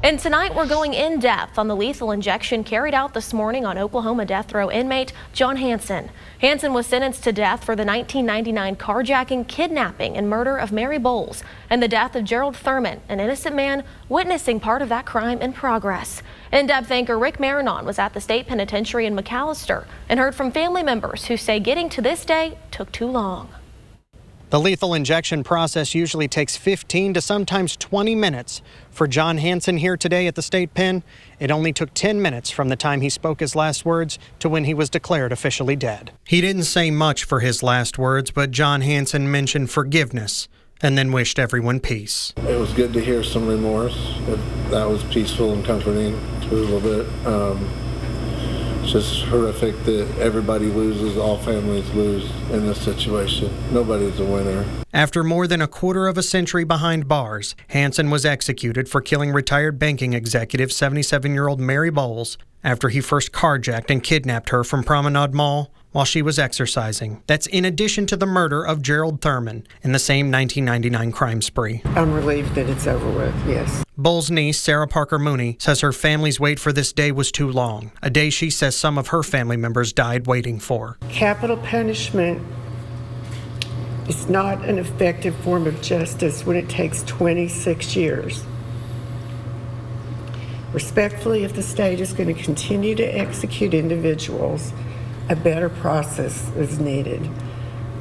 And tonight we're going in depth on the lethal injection carried out this morning on Oklahoma death row inmate John Hansen. Hansen was sentenced to death for the 1999 carjacking, kidnapping, and murder of Mary Bowles and the death of Gerald Thurman, an innocent man witnessing part of that crime in progress. In-depth anchor Rick Marinon was at the state penitentiary in McAllister and heard from family members who say getting to this day took too long. The lethal injection process usually takes 15 to sometimes 20 minutes. For John Hansen here today at the state pen, it only took 10 minutes from the time he spoke his last words to when he was declared officially dead. He didn't say much for his last words, but John Hansen mentioned forgiveness and then wished everyone peace. It was good to hear some remorse. That was peaceful and comforting too, a little bit. It's just horrific that everybody loses, all families lose in this situation. Nobody's a winner. After more than a quarter of a century behind bars, Hansen was executed for killing retired banking executive 77-year-old Mary Bowles after he first carjacked and kidnapped her from Promenade Mall while she was exercising. That's in addition to the murder of Gerald Thurman in the same 1999 crime spree. I'm relieved that it's over with, yes. Bowles' niece, Sarah Parker Mooney, says her family's wait for this day was too long, a day she says some of her family members died waiting for. Capital punishment is not an effective form of justice when it takes 26 years. Respectfully, if the state is going to continue to execute individuals, a better process is needed.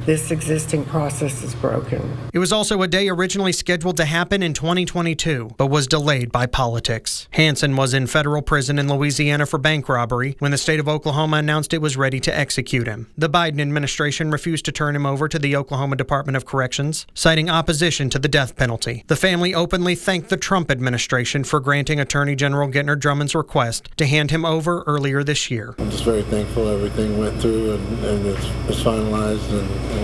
This existing process is broken. It was also a day originally scheduled to happen in 2022, but was delayed by politics. Hansen was in federal prison in Louisiana for bank robbery when the state of Oklahoma announced it was ready to execute him. The Biden administration refused to turn him over to the Oklahoma Department of Corrections, citing opposition to the death penalty. The family openly thanked the Trump administration for granting Attorney General Gentner Drummond's request to hand him over earlier this year. I'm just very thankful everything went through and it's finalized and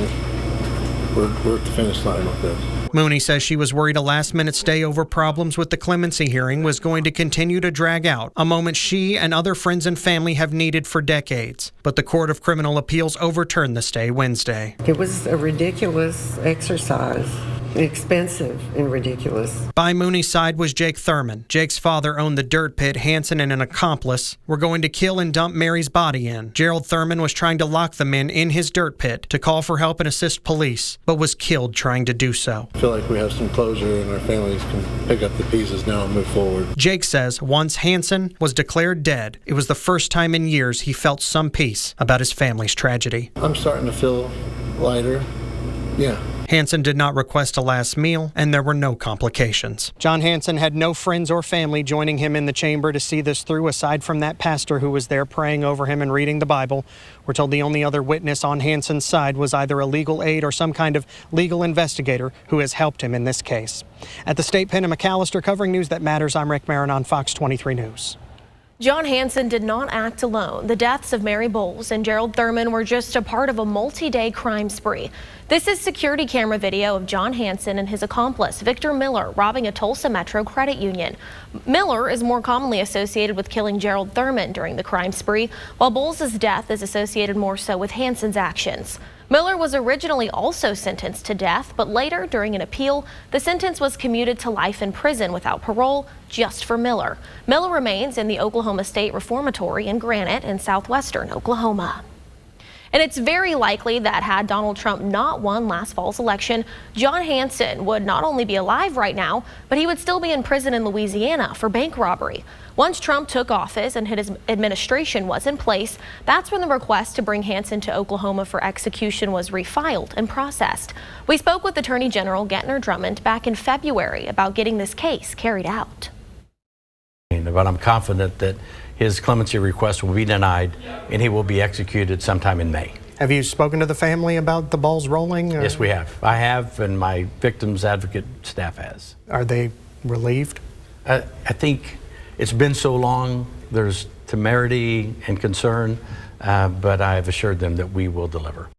we're at the finish line with this. Mooney says she was worried a last-minute stay over problems with the clemency hearing was going to continue to drag out, a moment she and other friends and family have needed for decades. But the Court of Criminal Appeals overturned the stay Wednesday. It was a ridiculous exercise. Expensive and ridiculous. By Mooney's side was Jake Thurman. Jake's father owned the dirt pit Hansen and an accomplice were going to kill and dump Mary's body in. Gerald Thurman was trying to lock the men in his dirt pit to call for help and assist police, but was killed trying to do so. I feel like we have some closure and our families can pick up the pieces now and move forward. Jake says once Hansen was declared dead, it was the first time in years he felt some peace about his family's tragedy. I'm starting to feel lighter. Yeah. Hansen did not request a last meal, and there were no complications. John Hansen had no friends or family joining him in the chamber to see this through, aside from that pastor who was there praying over him and reading the Bible. We're told the only other witness on Hansen's side was either a legal aide or some kind of legal investigator who has helped him in this case. At the state pen in McAllister, covering news that matters, I'm Rick Marinon, Fox 23 News. John Hansen did not act alone. The deaths of Mary Bowles and Gerald Thurman were just a part of a multi-day crime spree. This is security camera video of John Hansen and his accomplice, Victor Miller, robbing a Tulsa Metro credit union. Miller is more commonly associated with killing Gerald Thurman during the crime spree, while Bowles' death is associated more so with Hansen's actions. Miller was originally also sentenced to death, but later, during an appeal, the sentence was commuted to life in prison without parole just for Miller. Miller remains in the Oklahoma State Reformatory in Granite in southwestern Oklahoma. And it's very likely that had Donald Trump not won last fall's election, John Hansen would not only be alive right now, but he would still be in prison in Louisiana for bank robbery. Once Trump took office and his administration was in place, that's when the request to bring Hansen to Oklahoma for execution was refiled and processed. We spoke with Attorney General Gentner Drummond back in February about getting this case carried out. But I'm confident that his clemency request will be denied and he will be executed sometime in May. Have you spoken to the family about the balls rolling? Yes, we have. I have, and my victims advocate staff has. Are they relieved? I think it's been so long, there's temerity and concern, but I have assured them that we will deliver.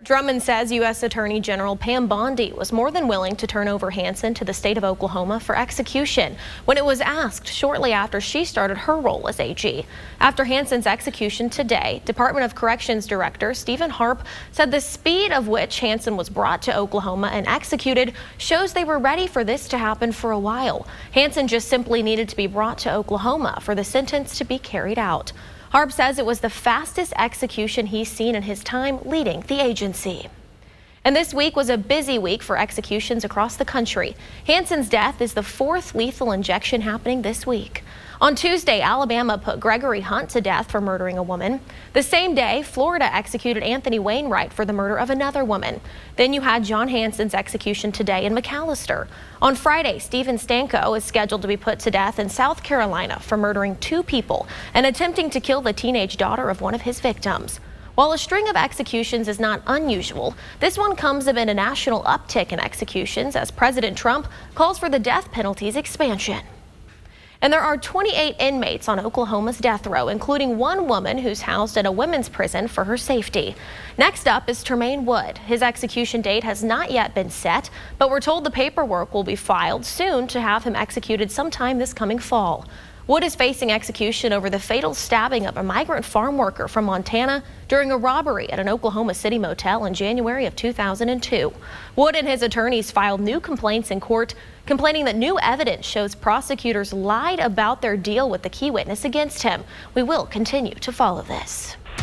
Drummond says U.S. Attorney General Pam Bondi was more than willing to turn over Hansen to the state of Oklahoma for execution when it was asked shortly after she started her role as AG. After Hansen's execution today, Department of Corrections Director Stephen Harp said the speed of which Hansen was brought to Oklahoma and executed shows they were ready for this to happen for a while. Hansen just simply needed to be brought to Oklahoma for the sentence to be carried out. Harp says it was the fastest execution he's seen in his time leading the agency. And this week was a busy week for executions across the country. Hansen's death is the fourth lethal injection happening this week. On Tuesday, Alabama put Gregory Hunt to death for murdering a woman. The same day, Florida executed Anthony Wainwright for the murder of another woman. Then you had John Hansen's execution today in McAllister. On Friday, Stephen Stanko is scheduled to be put to death in South Carolina for murdering two people and attempting to kill the teenage daughter of one of his victims. While a string of executions is not unusual, this one comes amid a national uptick in executions as President Trump calls for the death penalty's expansion. And there are 28 inmates on Oklahoma's death row, including one woman who's housed at a women's prison for her safety. Next up is Tremaine Wood. His execution date has not yet been set, but we're told the paperwork will be filed soon to have him executed sometime this coming fall. Wood is facing execution over the fatal stabbing of a migrant farm worker from Montana during a robbery at an Oklahoma City motel in January of 2002. Wood and his attorneys filed new complaints in court, complaining that new evidence shows prosecutors lied about their deal with the key witness against him. We will continue to follow this.